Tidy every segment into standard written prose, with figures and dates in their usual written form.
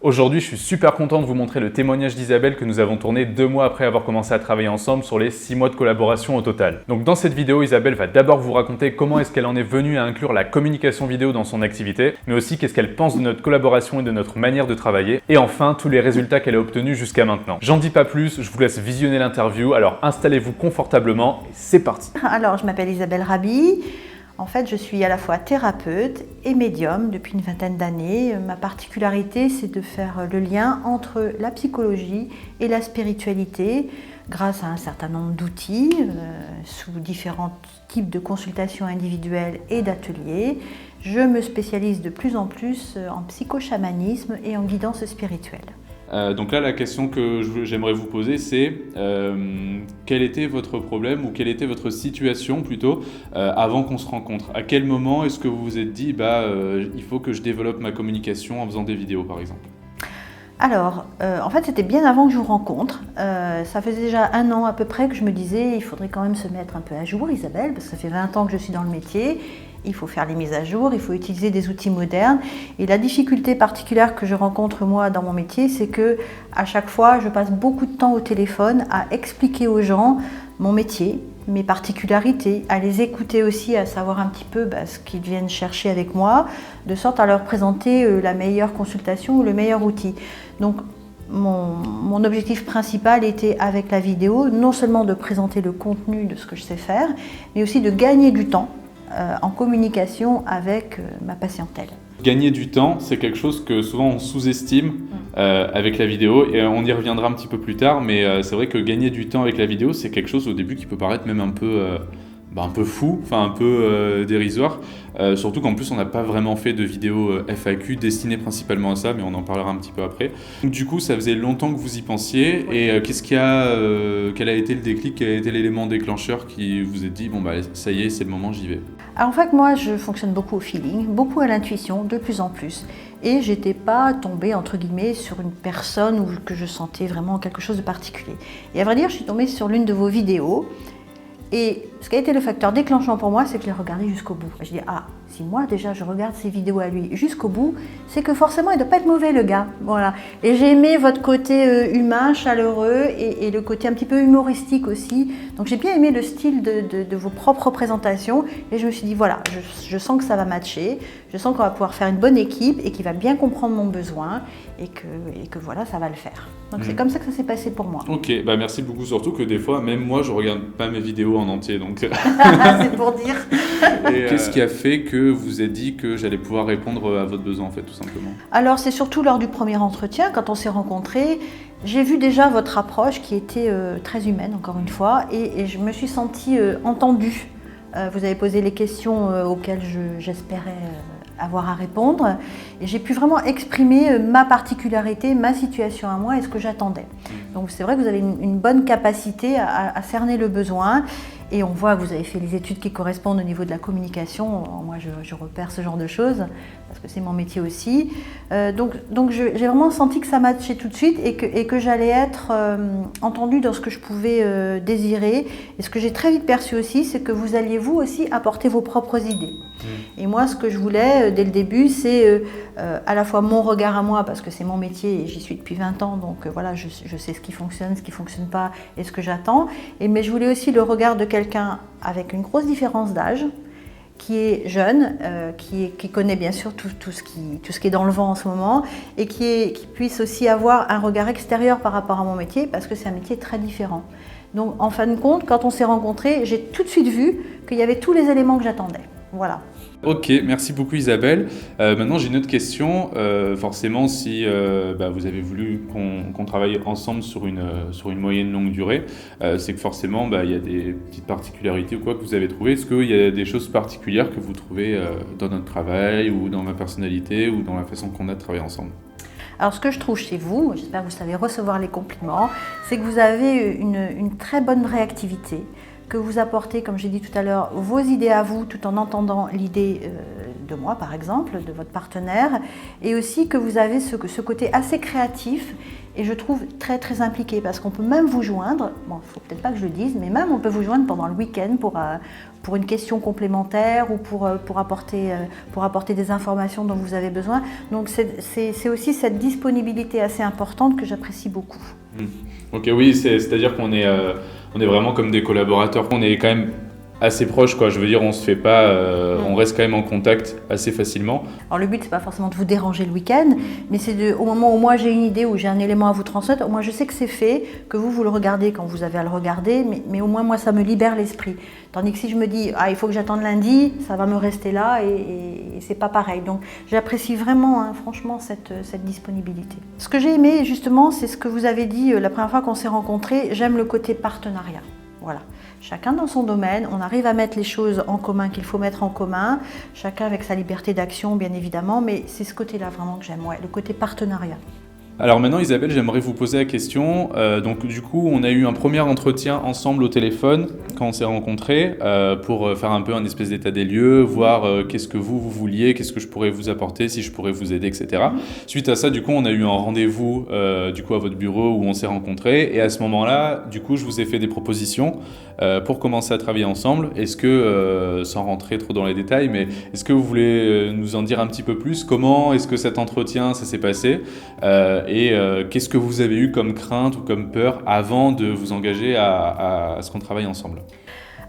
Aujourd'hui, je suis super content de vous montrer le témoignage d'Isabelle que nous avons tourné 2 mois après avoir commencé à travailler ensemble sur les 6 mois de collaboration au total. Donc dans cette vidéo, Isabelle va d'abord vous raconter comment est-ce qu'elle en est venue à inclure la communication vidéo dans son activité, mais aussi qu'est-ce qu'elle pense de notre collaboration et de notre manière de travailler, et enfin tous les résultats qu'elle a obtenus jusqu'à maintenant. J'en dis pas plus, je vous laisse visionner l'interview, alors installez-vous confortablement et c'est parti. Alors je m'appelle Isabelle Raby. En fait, je suis à la fois thérapeute et médium depuis une vingtaine d'années. Ma particularité, c'est de faire le lien entre la psychologie et la spiritualité grâce à un certain nombre d'outils sous différents types de consultations individuelles et d'ateliers. Je me spécialise de plus en plus en psychochamanisme et en guidance spirituelle. Donc là, la question que j'aimerais vous poser, c'est quel était votre problème ou quelle était votre situation plutôt avant qu'on se rencontre? À quel moment est-ce que vous vous êtes dit il faut que je développe ma communication en faisant des vidéos par exemple? Alors, en fait, c'était bien avant que je vous rencontre. Ça faisait déjà 1 an à peu près que je me disais il faudrait quand même se mettre un peu à jour, Isabelle, parce que ça fait 20 ans que je suis dans le métier. Il faut faire les mises à jour, il faut utiliser des outils modernes. Et la difficulté particulière que je rencontre moi dans mon métier, c'est que à chaque fois, je passe beaucoup de temps au téléphone à expliquer aux gens mon métier, mes particularités, à les écouter aussi, à savoir un petit peu ce qu'ils viennent chercher avec moi, de sorte à leur présenter la meilleure consultation ou le meilleur outil. Donc, mon objectif principal était avec la vidéo, non seulement de présenter le contenu de ce que je sais faire, mais aussi de gagner du temps en communication avec ma patientèle. Gagner du temps, c'est quelque chose que souvent on sous-estime avec la vidéo et on y reviendra un petit peu plus tard, mais c'est vrai que gagner du temps avec la vidéo, c'est quelque chose au début qui peut paraître même un peu fou, enfin un peu dérisoire, surtout qu'en plus on n'a pas vraiment fait de vidéo FAQ destinée principalement à ça, mais on en parlera un petit peu après. Donc, du coup, ça faisait longtemps que vous y pensiez, et quel a été le déclic, quel a été l'élément déclencheur qui vous a dit ça y est, c'est le moment, j'y vais? Alors en fait, moi je fonctionne beaucoup au feeling, beaucoup à l'intuition, de plus en plus. Et j'étais pas tombée entre guillemets sur une personne que je sentais vraiment quelque chose de particulier. Et à vrai dire, je suis tombée sur l'une de vos vidéos. Et ce qui a été le facteur déclenchant pour moi, c'est que je l'ai regardé jusqu'au bout. Je dis, si moi déjà je regarde ces vidéos à lui jusqu'au bout, c'est que forcément il ne doit pas être mauvais le gars. Voilà. Et j'ai aimé votre côté humain, chaleureux et le côté un petit peu humoristique aussi. Donc j'ai bien aimé le style de vos propres présentations et je me suis dit, voilà, je sens que ça va matcher, je sens qu'on va pouvoir faire une bonne équipe et qu'il va bien comprendre mon besoin et que voilà, ça va le faire. Donc c'est comme ça que ça s'est passé pour moi. Ok, merci beaucoup, surtout que des fois, même moi, je regarde pas mes vidéos en entier, donc... C'est pour dire. Qu'est-ce qui a fait que vous vous êtes dit que j'allais pouvoir répondre à votre besoin, en fait, tout simplement? Alors, c'est surtout lors du premier entretien, quand on s'est rencontrés, j'ai vu déjà votre approche qui était très humaine, encore une fois, et je me suis sentie entendue. Vous avez posé les questions auxquelles j'espérais avoir à répondre, et j'ai pu vraiment exprimer ma particularité, ma situation à moi et ce que j'attendais. Donc c'est vrai que vous avez une bonne capacité à cerner le besoin, et on voit que vous avez fait les études qui correspondent au niveau de la communication. Moi je repère ce genre de choses, parce que c'est mon métier aussi. Donc j'ai vraiment senti que ça matchait tout de suite et que j'allais être entendue dans ce que je pouvais désirer. Et ce que j'ai très vite perçu aussi, c'est que vous alliez vous aussi apporter vos propres idées. Et moi, ce que je voulais dès le début, c'est à la fois mon regard à moi, parce que c'est mon métier et j'y suis depuis 20 ans, donc voilà, je sais ce qui fonctionne pas et ce que j'attends. Mais je voulais aussi le regard de quelqu'un avec une grosse différence d'âge, qui est jeune, qui connaît bien sûr tout ce qui est dans le vent en ce moment, et qui puisse aussi avoir un regard extérieur par rapport à mon métier, parce que c'est un métier très différent. Donc en fin de compte, quand on s'est rencontrés, j'ai tout de suite vu qu'il y avait tous les éléments que j'attendais. Voilà. Ok, merci beaucoup Isabelle. Maintenant j'ai une autre question. Forcément, si vous avez voulu qu'on travaille ensemble sur une moyenne longue durée, c'est que forcément il y a des petites particularités ou quoi que vous avez trouvé. Est-ce qu'il y a des choses particulières que vous trouvez dans notre travail ou dans ma personnalité ou dans la façon qu'on a de travailler ensemble? Alors ce que je trouve chez vous, j'espère que vous savez recevoir les compliments, c'est que vous avez une très bonne réactivité, que vous apportez, comme j'ai dit tout à l'heure, vos idées à vous tout en entendant l'idée de moi par exemple, de votre partenaire, et aussi que vous avez ce côté assez créatif et je trouve très très impliqué parce qu'on peut même vous joindre, bon il ne faut peut-être pas que je le dise, mais même on peut vous joindre pendant le week-end pour une question complémentaire ou pour apporter des informations dont vous avez besoin. Donc c'est aussi cette disponibilité assez importante que j'apprécie beaucoup. Ok, oui, c'est-à-dire qu'on est vraiment comme des collaborateurs, on est quand même assez proches, quoi. Je veux dire, on se fait pas, on reste quand même en contact assez facilement. Alors le but, c'est pas forcément de vous déranger le week-end, mais c'est au moment où moi j'ai une idée, où j'ai un élément à vous transmettre, moi je sais que c'est fait, que vous le regardez quand vous avez à le regarder, mais au moins moi ça me libère l'esprit. Tandis que si je me dis, il faut que j'attende lundi, ça va me rester là et c'est pas pareil. Donc j'apprécie vraiment, franchement, cette disponibilité. Ce que j'ai aimé justement, c'est ce que vous avez dit la première fois qu'on s'est rencontrés, j'aime le côté partenariat. Voilà. Chacun dans son domaine, on arrive à mettre les choses en commun qu'il faut mettre en commun, chacun avec sa liberté d'action bien évidemment, mais c'est ce côté-là vraiment que j'aime, le côté partenariat. Alors maintenant Isabelle, j'aimerais vous poser la question, donc du coup on a eu un premier entretien ensemble au téléphone quand on s'est rencontrés pour faire un peu un espèce d'état des lieux, voir qu'est-ce que vous vouliez, qu'est-ce que je pourrais vous apporter, si je pourrais vous aider, etc. Suite à ça, du coup on a eu un rendez-vous du coup à votre bureau où on s'est rencontrés et à ce moment-là, du coup je vous ai fait des propositions pour commencer à travailler ensemble. Est-ce que, sans rentrer trop dans les détails, mais est-ce que vous voulez nous en dire un petit peu plus? Comment est-ce que cet entretien ça s'est passé et qu'est-ce que vous avez eu comme crainte ou comme peur avant de vous engager à ce qu'on travaille ensemble?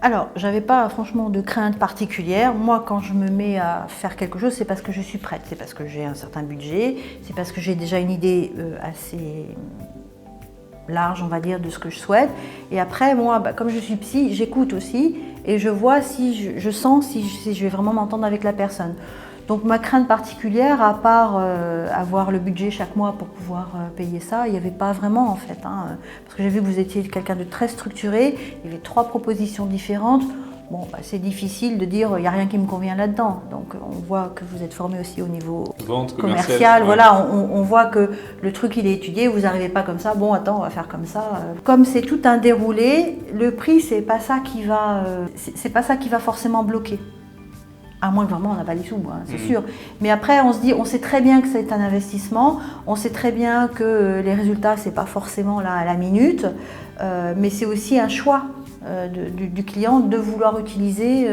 Alors, j'avais pas franchement de crainte particulière. Moi, quand je me mets à faire quelque chose, c'est parce que je suis prête, c'est parce que j'ai un certain budget, c'est parce que j'ai déjà une idée assez large, on va dire, de ce que je souhaite. Et après, moi, comme je suis psy, j'écoute aussi et je vois si je sens si je vais vraiment m'entendre avec la personne. Donc ma crainte particulière, à part avoir le budget chaque mois pour pouvoir payer ça, il n'y avait pas vraiment en fait. Parce que j'ai vu que vous étiez quelqu'un de très structuré, il y avait 3 propositions différentes. Bon, c'est difficile de dire il n'y a rien qui me convient là-dedans. Donc on voit que vous êtes formé aussi au niveau vente commercial. Ouais. Voilà, on voit que le truc il est étudié, vous n'arrivez pas comme ça, bon attends on va faire comme ça. Comme c'est tout un déroulé, le prix c'est pas ça qui va forcément bloquer. À moins que vraiment on n'a pas les sous, c'est sûr. Mais après, on sait très bien que c'est un investissement, on sait très bien que les résultats, c'est pas forcément là à la minute, mais c'est aussi un choix du client de vouloir utiliser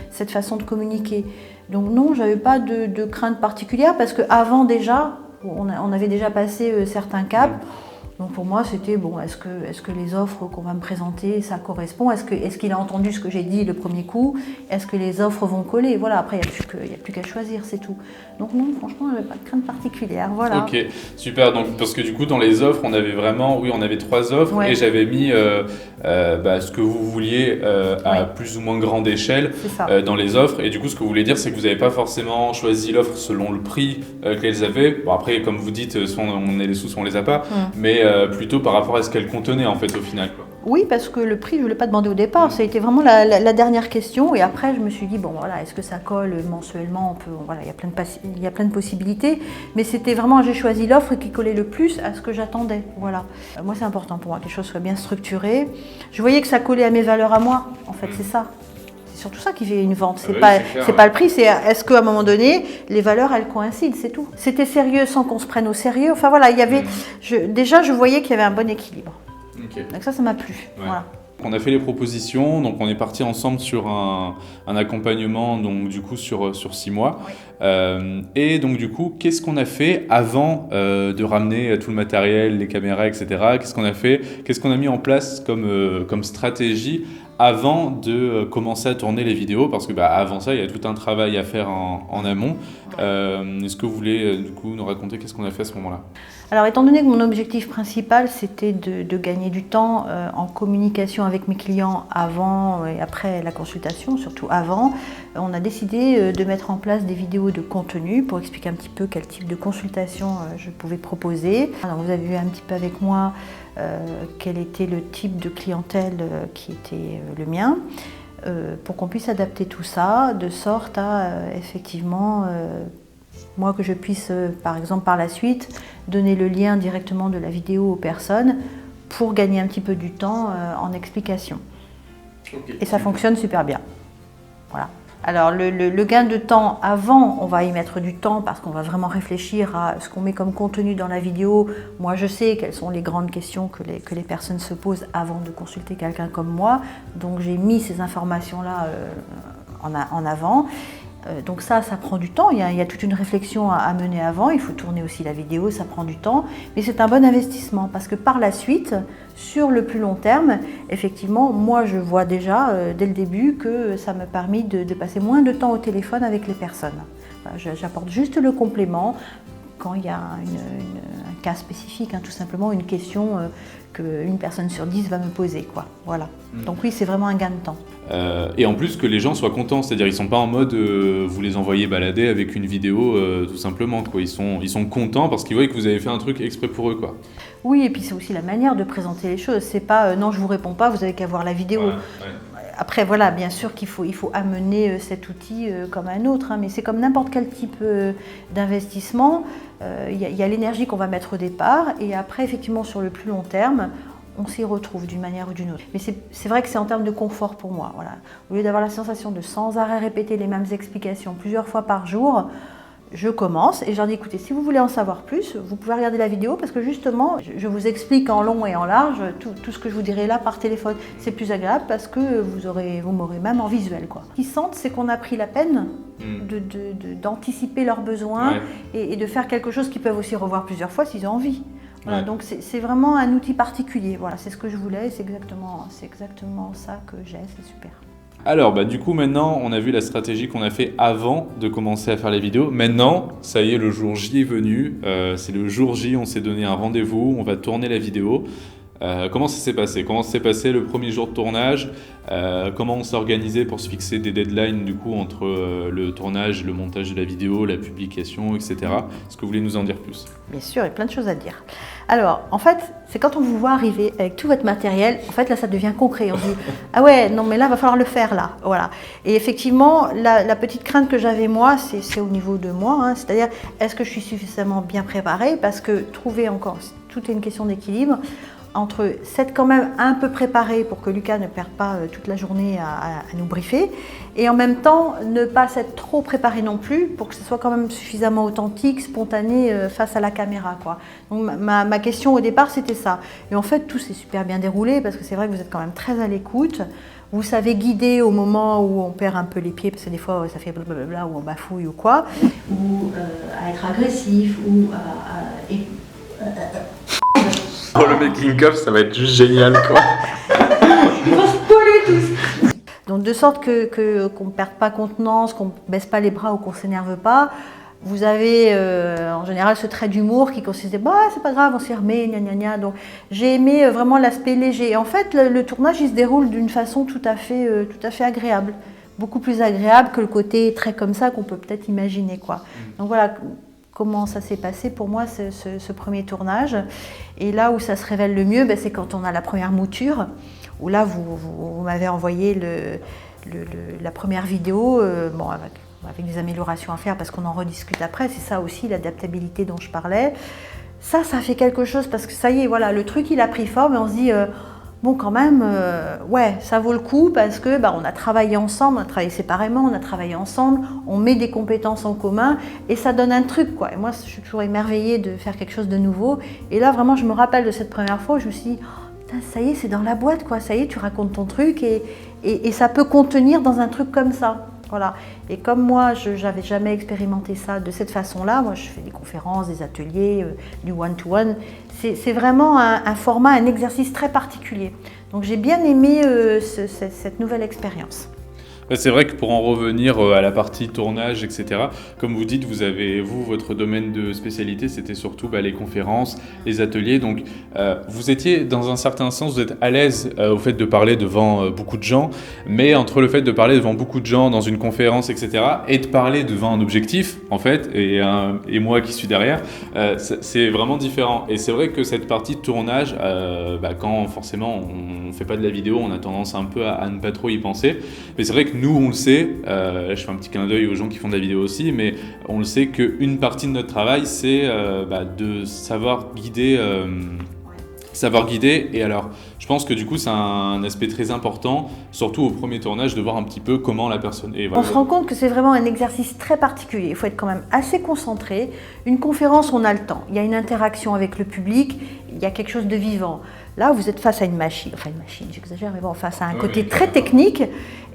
cette façon de communiquer. Donc non, j'avais pas de crainte particulière parce qu'avant déjà, on avait déjà passé certains caps. Donc pour moi, c'était bon, est-ce que les offres qu'on va me présenter, ça correspond? Est-ce qu'il a entendu ce que j'ai dit le premier coup? Est-ce que les offres vont coller? Voilà, après, il n'y a plus qu'à choisir, c'est tout. Donc non, franchement, je n'avais pas de crainte particulière, voilà. Ok, super. Donc, parce que du coup, dans les offres, on avait 3 offres et j'avais mis ce que vous vouliez à plus ou moins grande échelle dans les offres. Et du coup, ce que vous voulez dire, c'est que vous n'avez pas forcément choisi l'offre selon le prix qu'elles avaient. Bon, après, comme vous dites, soit on a les sous, soit on les a pas, mais plutôt par rapport à ce qu'elle contenait en fait au final, quoi. Oui, parce que le prix, je ne l'ai pas demandé au départ, ça a été vraiment la dernière question et après je me suis dit, bon voilà, est-ce que ça colle mensuellement, il y a plein de possibilités, mais c'était vraiment, j'ai choisi l'offre qui collait le plus à ce que j'attendais, voilà. Moi c'est important pour moi que les choses soient bien structurées, je voyais que ça collait à mes valeurs à moi, en fait c'est ça. C'est surtout ça qui fait une vente, c'est pas le prix, c'est est-ce qu'à un moment donné, les valeurs elles coïncident, c'est tout. C'était sérieux sans qu'on se prenne au sérieux, enfin voilà, il y avait, déjà je voyais qu'il y avait un bon équilibre. Okay. Donc ça m'a plu. Ouais. Voilà. On a fait les propositions, donc on est parti ensemble sur un accompagnement, donc du coup sur 6 mois. Et donc du coup, qu'est-ce qu'on a fait avant de ramener tout le matériel, les caméras, etc. Qu'est-ce qu'on a fait? Qu'est-ce qu'on a mis en place comme stratégie avant de commencer à tourner les vidéos? Parce que avant ça, il y a tout un travail à faire en amont. Est-ce que vous voulez du coup nous raconter qu'est-ce qu'on a fait à ce moment-là? Alors, étant donné que mon objectif principal, c'était de gagner du temps en communication avec mes clients avant et après la consultation, surtout avant, on a décidé de mettre en place des vidéos de contenu pour expliquer un petit peu quel type de consultation je pouvais proposer. Alors, vous avez vu un petit peu avec moi quel était le type de clientèle qui était le mien, pour qu'on puisse adapter tout ça de sorte à effectivement... moi, que je puisse, par exemple, par la suite, donner le lien directement de la vidéo aux personnes pour gagner un petit peu du temps en explication. Okay. Et ça fonctionne super bien. Voilà. Alors le gain de temps avant, on va y mettre du temps parce qu'on va vraiment réfléchir à ce qu'on met comme contenu dans la vidéo. Moi je sais quelles sont les grandes questions que les personnes se posent avant de consulter quelqu'un comme moi. Donc j'ai mis ces informations-là en avant. Donc ça prend du temps, il y a toute une réflexion à mener avant, il faut tourner aussi la vidéo, ça prend du temps, mais c'est un bon investissement parce que par la suite, sur le plus long terme, effectivement, moi je vois déjà dès le début que ça m'a permis de passer moins de temps au téléphone avec les personnes. Voilà, j'apporte juste le complément quand il y a un cas spécifique, tout simplement une question qu'une personne sur 10 va me poser, quoi. Voilà. Donc oui, c'est vraiment un gain de temps. Et en plus que les gens soient contents, c'est-à-dire ils sont pas en mode vous les envoyez balader avec une vidéo tout simplement, quoi. Ils sont contents parce qu'ils voient que vous avez fait un truc exprès pour eux, quoi. Oui, et puis c'est aussi la manière de présenter les choses. C'est pas non, je vous réponds pas, vous avez qu'à voir la vidéo. Ouais. Après, voilà, bien sûr qu'il faut amener cet outil comme un autre, mais c'est comme n'importe quel type d'investissement. Il y a l'énergie qu'on va mettre au départ, et après, effectivement, sur le plus long terme, on s'y retrouve d'une manière ou d'une autre. Mais c'est vrai que c'est en termes de confort pour moi. Voilà. Au lieu d'avoir la sensation de sans arrêt répéter les mêmes explications plusieurs fois par jour, je commence et je leur dis écoutez, si vous voulez en savoir plus, vous pouvez regarder la vidéo parce que justement, je vous explique en long et en large tout ce que je vous dirai là par téléphone. C'est plus agréable parce que vous m'aurez même en visuel, quoi. Ce qu'ils sentent, c'est qu'on a pris la peine d'anticiper leurs besoins et de faire quelque chose qu'ils peuvent aussi revoir plusieurs fois s'ils ont envie. Voilà, donc c'est vraiment un outil particulier. Voilà, c'est ce que je voulais, c'est exactement ça que j'ai, c'est super. Alors, du coup, maintenant, on a vu la stratégie qu'on a fait avant de commencer à faire les vidéos. Maintenant, ça y est, le jour J est venu. C'est le jour J, on s'est donné un rendez-vous, on va tourner la vidéo. Comment ça s'est passé? Comment s'est passé le premier jour de tournage? Comment on s'est organisé pour se fixer des deadlines du coup entre le tournage, le montage de la vidéo, la publication, etc. Est-ce que vous voulez nous en dire plus? Bien sûr, il y a plein de choses à dire. Alors, en fait, c'est quand on vous voit arriver avec tout votre matériel, en fait, là, ça devient concret. On se dit, ah ouais, non, mais là, il va falloir le faire, là. Voilà. Et effectivement, la petite crainte que j'avais, moi, c'est au niveau de moi. C'est-à-dire, est-ce que je suis suffisamment bien préparée? Parce que trouver encore, tout est une question d'équilibre. Entre s'être quand même un peu préparé pour que Lucas ne perde pas toute la journée à nous briefer, et en même temps ne pas s'être trop préparé non plus pour que ce soit quand même suffisamment authentique, spontané face à la caméra, quoi. Donc ma question au départ c'était ça. Et en fait tout s'est super bien déroulé parce que c'est vrai que vous êtes quand même très à l'écoute. Vous savez guider au moment où on perd un peu les pieds, parce que des fois ça fait blablabla, ou on bafouille ou quoi, ou à être agressif, ou Oh, le making-of, ça va être juste génial, quoi. Ils vont se coller tous. Donc de sorte qu'on ne perde pas contenance, qu'on ne baisse pas les bras ou qu'on ne s'énerve pas. Vous avez en général ce trait d'humour qui consiste à c'est pas grave, on s'y remet, gna gna gna. Donc j'ai aimé vraiment l'aspect léger. Et en fait, le tournage il se déroule d'une façon tout à fait agréable. Beaucoup plus agréable que le côté très comme ça qu'on peut peut-être imaginer, quoi. Donc voilà comment ça s'est passé pour moi ce premier tournage. Et là où ça se révèle le mieux, c'est quand on a la première mouture, où là vous m'avez envoyé la première vidéo, avec des améliorations à faire parce qu'on en rediscute après. C'est ça aussi l'adaptabilité dont je parlais. Ça fait quelque chose parce que ça y est, voilà, le truc il a pris forme et on se dit bon quand même, ça vaut le coup parce que on a travaillé ensemble, on a travaillé séparément, on a travaillé ensemble, on met des compétences en commun et ça donne un truc, quoi. Et moi je suis toujours émerveillée de faire quelque chose de nouveau. Et là vraiment je me rappelle de cette première fois où je me suis dit putain, ça y est, c'est dans la boîte, quoi. Ça y est, tu racontes ton truc et ça peut contenir dans un truc comme ça. Voilà. Et comme moi, je n'avais jamais expérimenté ça de cette façon-là, moi je fais des conférences, des ateliers, du one-to-one, c'est vraiment un format, un exercice très particulier. Donc j'ai bien aimé cette nouvelle expérience. C'est vrai que pour en revenir à la partie tournage, etc., comme vous dites, votre domaine de spécialité, c'était surtout les conférences, les ateliers. Donc, vous étiez, dans un certain sens, vous êtes à l'aise au fait de parler devant beaucoup de gens, mais entre le fait de parler devant beaucoup de gens dans une conférence, etc., et de parler devant un objectif, en fait, et moi qui suis derrière, c'est vraiment différent. Et c'est vrai que cette partie de tournage, quand forcément on ne fait pas de la vidéo, on a tendance un peu à ne pas trop y penser. Mais c'est vrai que nous, on le sait, là je fais un petit clin d'œil aux gens qui font de la vidéo aussi, mais on le sait qu'une partie de notre travail, c'est de savoir guider savoir guider. Et alors, je pense que du coup, c'est un aspect très important, surtout au premier tournage, de voir un petit peu comment la personne est. On se rend compte que c'est vraiment un exercice très particulier. Il faut être quand même assez concentré. Une conférence, on a le temps. Il y a une interaction avec le public, il y a quelque chose de vivant. Là, vous êtes face à une machine, j'exagère, mais bon, face à un côté très technique.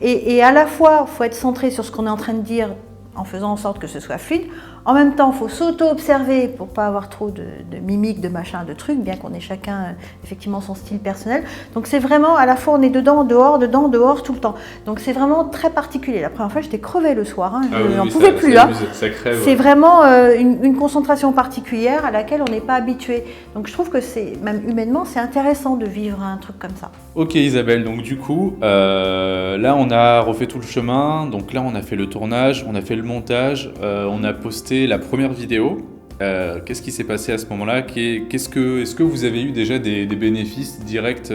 Et à la fois, il faut être centré sur ce qu'on est en train de dire en faisant en sorte que ce soit fluide. En même temps, il faut s'auto-observer pour ne pas avoir trop de mimiques, de machins, de trucs, bien qu'on ait chacun effectivement son style personnel. Donc c'est vraiment, à la fois on est dedans, dehors, tout le temps. Donc c'est vraiment très particulier. La première fois, j'étais crevée le soir, hein. Je n'en pouvais plus. Ça crève, c'est vraiment une concentration particulière à laquelle on n'est pas habitué. Donc je trouve que c'est, même humainement, c'est intéressant de vivre un truc comme ça. Ok Isabelle, donc du coup, là on a refait tout le chemin, donc là on a fait le tournage, on a fait le montage, on a posté la première vidéo. Qu'est-ce qui s'est passé à ce moment-là? Est-ce que vous avez eu déjà des bénéfices directs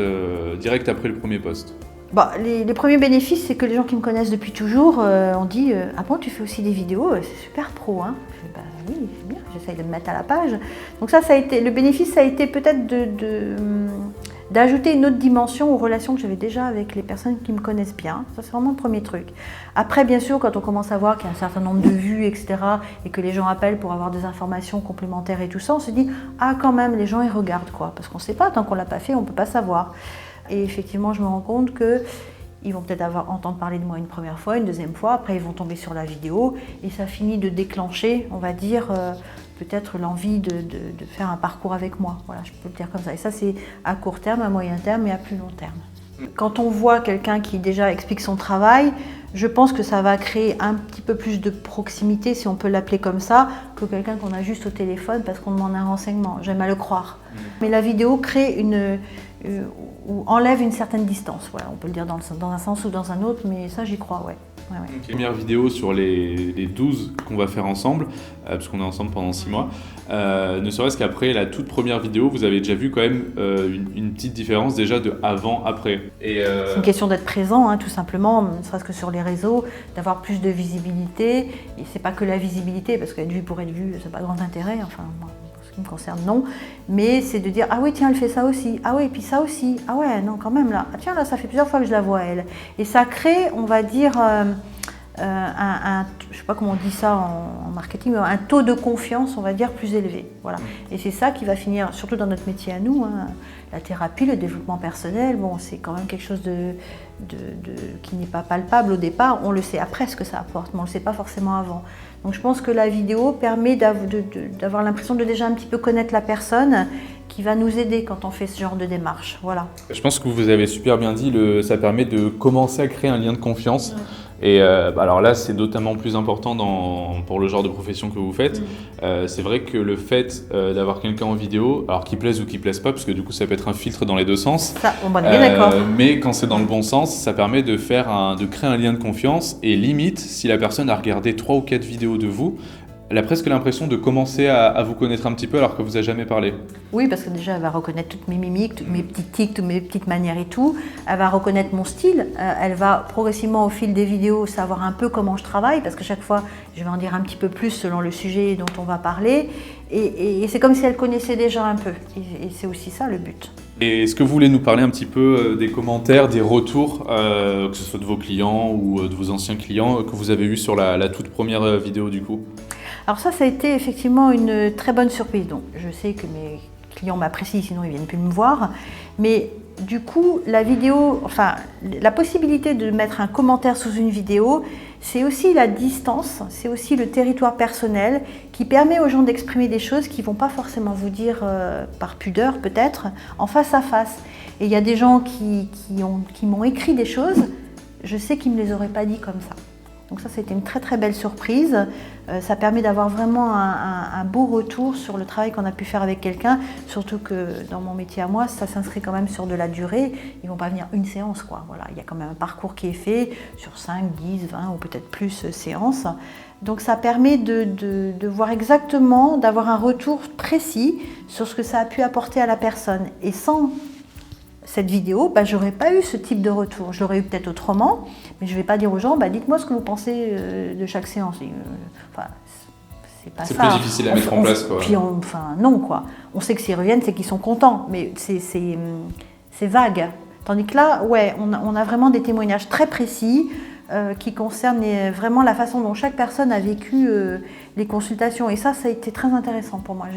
après le premier post? Bon, les premiers bénéfices, c'est que les gens qui me connaissent depuis toujours ont dit « Ah bon, tu fais aussi des vidéos, c'est super pro, hein ?» Je dis « Bah oui, c'est bien, j'essaye de me mettre à la page. » Donc ça a été, le bénéfice, ça a été peut-être d'ajouter une autre dimension aux relations que j'avais déjà avec les personnes qui me connaissent bien. Ça, c'est vraiment le premier truc. Après, bien sûr, quand on commence à voir qu'il y a un certain nombre de vues, etc., et que les gens appellent pour avoir des informations complémentaires et tout ça, on se dit « Ah, quand même, les gens, ils regardent, quoi. » Parce qu'on ne sait pas, tant qu'on ne l'a pas fait, on ne peut pas savoir. Et effectivement, je me rends compte qu'ils vont peut-être entendre parler de moi une première fois, une deuxième fois, après ils vont tomber sur la vidéo, et ça finit de déclencher, on va dire, peut-être l'envie de faire un parcours avec moi. Voilà, je peux le dire comme ça. Et ça, c'est à court terme, à moyen terme et à plus long terme. Quand on voit quelqu'un qui déjà explique son travail, je pense que ça va créer un petit peu plus de proximité, si on peut l'appeler comme ça, que quelqu'un qu'on a juste au téléphone parce qu'on demande un renseignement. J'aime à le croire. Mais la vidéo crée ou enlève une certaine distance. Voilà, on peut le dire dans un sens ou dans un autre, mais ça, j'y crois, ouais. Okay. Première vidéo sur les 12 qu'on va faire ensemble, parce qu'on est ensemble pendant 6 mois. Ne serait-ce qu'après la toute première vidéo, vous avez déjà vu quand même une petite différence déjà de avant-après. C'est une question d'être présent, hein, tout simplement, ne serait-ce que sur les réseaux, d'avoir plus de visibilité. Et c'est pas que la visibilité, parce qu'être vu pour être vu, c'est pas grand intérêt. Enfin, moi, en ce qui me concerne, non. Mais c'est de dire, ah oui, tiens, elle fait ça aussi. Ah oui, et puis ça aussi. Ah ouais, non, quand même, là. Ah tiens, là, ça fait plusieurs fois que je la vois, elle. Et ça crée, on va dire, je sais pas comment on dit ça en marketing, mais un taux de confiance, on va dire, plus élevé. Voilà. Et c'est ça qui va finir, surtout dans notre métier à nous, hein, la thérapie, le développement personnel, bon, c'est quand même quelque chose qui n'est pas palpable au départ. On le sait après ce que ça apporte, mais on ne le sait pas forcément avant. Donc je pense que la vidéo permet d'avoir l'impression de déjà un petit peu connaître la personne qui va nous aider quand on fait ce genre de démarche. Voilà. Je pense que vous avez super bien dit, ça permet de commencer à créer un lien de confiance. Ouais. Et alors là, c'est notamment plus important pour le genre de profession que vous faites. C'est vrai que le fait d'avoir quelqu'un en vidéo, alors qu'il plaise ou qu'il plaise pas, parce que du coup ça peut être un filtre dans les deux sens. Ça, on est bien d'accord. Mais quand c'est dans le bon sens, ça permet de créer un lien de confiance. Et limite, si la personne a regardé 3 ou 4 vidéos de vous, elle a presque l'impression de commencer à vous connaître un petit peu alors que vous n'avez jamais parlé. Oui, parce que déjà, elle va reconnaître toutes mes mimiques, toutes mes petits tics, toutes mes petites manières et tout. Elle va reconnaître mon style. Elle va progressivement, au fil des vidéos, savoir un peu comment je travaille, parce que chaque fois, je vais en dire un petit peu plus selon le sujet dont on va parler. Et c'est comme si elle connaissait déjà un peu. Et c'est aussi ça le but. Et est-ce que vous voulez nous parler un petit peu des commentaires, des retours, que ce soit de vos clients ou de vos anciens clients, que vous avez eu sur la toute première vidéo du coup ? Alors ça a été effectivement une très bonne surprise. Donc, je sais que mes clients m'apprécient, sinon ils ne viennent plus me voir. Mais du coup, la vidéo, enfin, la possibilité de mettre un commentaire sous une vidéo, c'est aussi la distance, c'est aussi le territoire personnel qui permet aux gens d'exprimer des choses qu'ils ne vont pas forcément vous dire par pudeur peut-être, en face à face. Et il y a des gens qui m'ont écrit des choses, je sais qu'ils ne me les auraient pas dit comme ça. Donc ça, c'était une très très belle surprise. Ça permet d'avoir vraiment un beau retour sur le travail qu'on a pu faire avec quelqu'un, surtout que dans mon métier à moi, ça s'inscrit quand même sur de la durée. Ils ne vont pas venir une séance, quoi. Voilà, il y a quand même un parcours qui est fait sur 5, 10, 20 ou peut-être plus séances. Donc ça permet de voir exactement, d'avoir un retour précis sur ce que ça a pu apporter à la personne. Et sans cette vidéo, je n'aurais pas eu ce type de retour. Je l'aurais eu peut-être autrement, mais je ne vais pas dire aux gens, dites-moi ce que vous pensez de chaque séance. c'est pas ça. C'est plus difficile à mettre en place, quoi. Puis enfin non quoi. On sait que s'ils reviennent, c'est qu'ils sont contents, mais c'est vague. Tandis que là, ouais, on a vraiment des témoignages très précis qui concernent vraiment la façon dont chaque personne a vécu les consultations. Et ça a été très intéressant pour moi.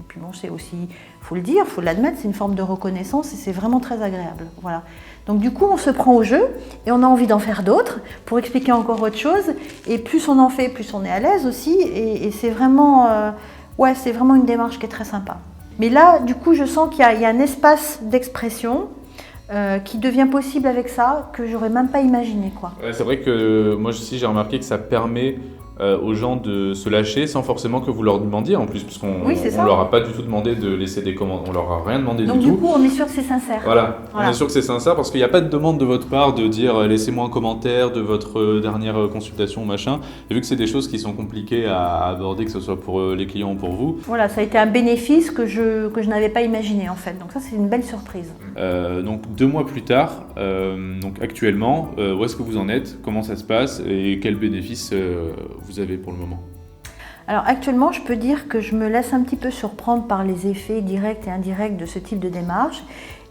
Puis bon, c'est aussi, faut le dire, faut l'admettre, c'est une forme de reconnaissance et c'est vraiment très agréable. Voilà. Donc du coup, on se prend au jeu et on a envie d'en faire d'autres pour expliquer encore autre chose. Et plus on en fait, plus on est à l'aise aussi. Et c'est vraiment, ouais, c'est vraiment une démarche qui est très sympa. Mais là, du coup, je sens qu'il y a un espace d'expression qui devient possible avec ça, que j'aurais même pas imaginé, quoi. Ouais, c'est vrai que moi aussi j'ai remarqué que ça permet aux gens de se lâcher sans forcément que vous leur demandiez en plus, parce qu'on on leur a pas du tout demandé de laisser des commandes, on leur a rien demandé Donc du tout. Du coup, on est sûr que c'est sincère. Voilà, on est sûr que c'est sincère parce qu'il n'y a pas de demande de votre part de dire laissez-moi un commentaire de votre dernière consultation machin. Et vu que c'est des choses qui sont compliquées à aborder, que ce soit pour les clients ou pour vous. Voilà, ça a été un bénéfice que je n'avais pas imaginé en fait. Donc ça, c'est une belle surprise. Donc 2 mois plus tard, donc actuellement, où est-ce que vous en êtes? Comment ça se passe et quels bénéfices vous avez pour le moment? Alors actuellement, je peux dire que je me laisse un petit peu surprendre par les effets directs et indirects de ce type de démarche.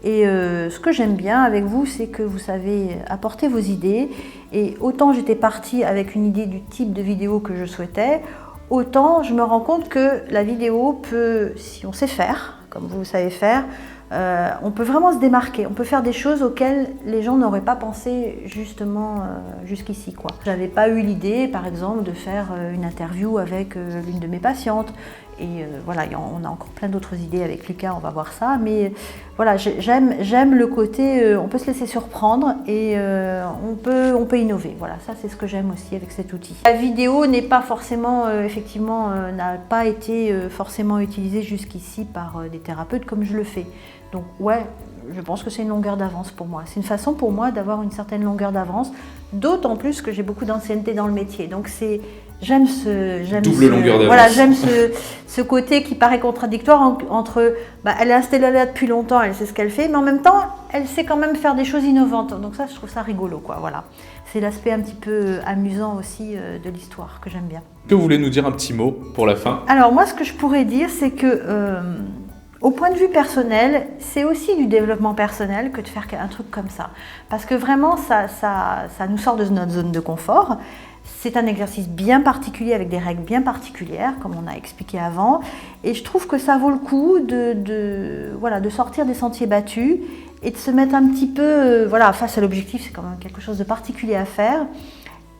Et ce que j'aime bien avec vous, c'est que vous savez apporter vos idées. Et autant j'étais partie avec une idée du type de vidéo que je souhaitais, autant je me rends compte que la vidéo peut, si on sait faire, comme vous savez faire, on peut vraiment se démarquer. On peut faire des choses auxquelles les gens n'auraient pas pensé justement jusqu'ici, quoi. J'avais pas eu l'idée, par exemple, de faire une interview avec l'une de mes patientes. Et voilà, on a encore plein d'autres idées avec Lucas, on va voir ça. Mais voilà, j'aime le côté, on peut se laisser surprendre et on peut innover. Voilà, ça c'est ce que j'aime aussi avec cet outil. La vidéo n'est pas forcément, effectivement, n'a pas été forcément utilisée jusqu'ici par des thérapeutes comme je le fais. Donc ouais, je pense que c'est une longueur d'avance pour moi. C'est une façon pour moi d'avoir une certaine longueur d'avance, d'autant plus que j'ai beaucoup d'ancienneté dans le métier. Donc j'aime ce côté qui paraît contradictoire entre elle est installée là depuis longtemps, elle sait ce qu'elle fait, mais en même temps, elle sait quand même faire des choses innovantes. Donc ça, je trouve ça rigolo, quoi. Voilà. C'est l'aspect un petit peu amusant aussi de l'histoire que j'aime bien. Est-ce que vous voulez nous dire un petit mot pour la fin? Alors moi, ce que je pourrais dire, c'est que au point de vue personnel, c'est aussi du développement personnel que de faire un truc comme ça. Parce que vraiment, ça nous sort de notre zone de confort. C'est un exercice bien particulier avec des règles bien particulières, comme on a expliqué avant. Et je trouve que ça vaut le coup de sortir des sentiers battus et de se mettre un petit peu face à l'objectif. C'est quand même quelque chose de particulier à faire.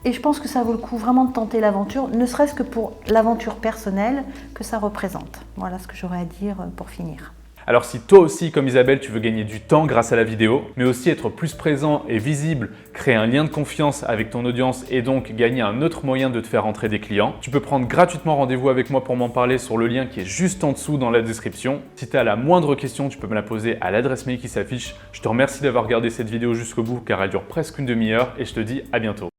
Et je pense que ça vaut le coup vraiment de tenter l'aventure, ne serait-ce que pour l'aventure personnelle que ça représente. Voilà ce que j'aurais à dire pour finir. Alors si toi aussi, comme Isabelle, tu veux gagner du temps grâce à la vidéo, mais aussi être plus présent et visible, créer un lien de confiance avec ton audience et donc gagner un autre moyen de te faire entrer des clients, tu peux prendre gratuitement rendez-vous avec moi pour m'en parler sur le lien qui est juste en dessous dans la description. Si tu as la moindre question, tu peux me la poser à l'adresse mail qui s'affiche. Je te remercie d'avoir regardé cette vidéo jusqu'au bout car elle dure presque une demi-heure et je te dis à bientôt.